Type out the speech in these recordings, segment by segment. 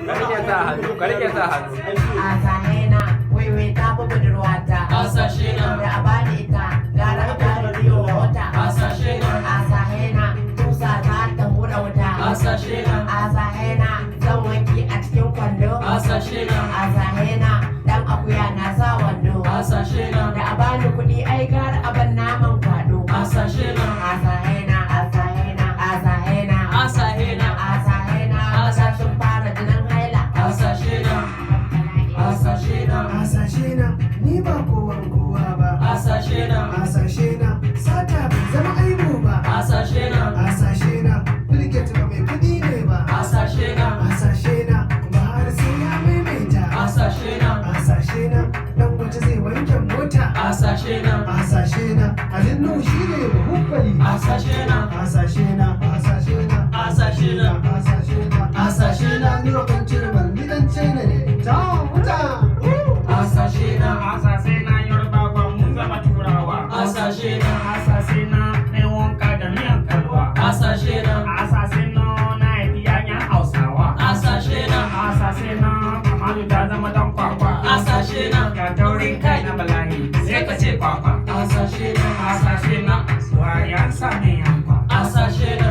Karke sa hannu. Asahena, wai ta fi budurwata. Asashena. Da a bani ita, gara ta biyo wata. Asahena, tusa za ta hura wuta. Asahena, zan wanki a cikin kwando. Asahena, dan akuya na sa wando. Da a bani kuɗi ai gara a ban naman kwado. Asahena, maza sun fara jinin haila. Asashena, ni ba kowan kowa ba. Asashena, sata bai zama aibu ba. Asashena, bilget ba mai kudi ne ba. Asashena, ba har sai ya maimaita. Asashena, dan wata zai wanke mota. Asashena, halin nuhu shi ne bahubbali. Asashena, ni wa kan cire balmi dan cena ne. Ta wuta. Asashena Yorubawa mun zama turawa. Asashena ne wanka da miyan kalwa. Asashena na yi yanyan Hausawa. Asashena Amadu ta zama dan kwakwa. Ga taurin kai na bala'i sai ka ce kwakwa. Asashena wayan sa ne yankwa. Asashena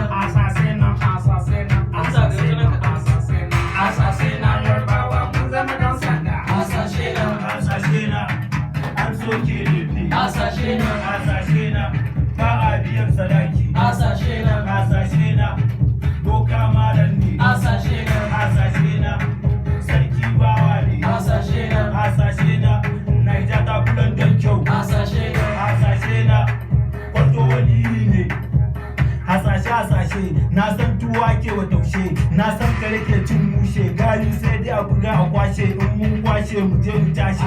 Yorubawa mun zama dan sanda. Asashena an soke lefe. Asashena ba a biyan sadaki. Asashena boka malam ne. Asashena sarki bawa ne. Asashena naija ta kulan da kyau. Asashena kwato waliri ne. Hasashe na san tuwa ke wa taushe, na san kare ke cin mushe, gari sai dai a buga a kwashe, in mun kwashe mu je mu tashe.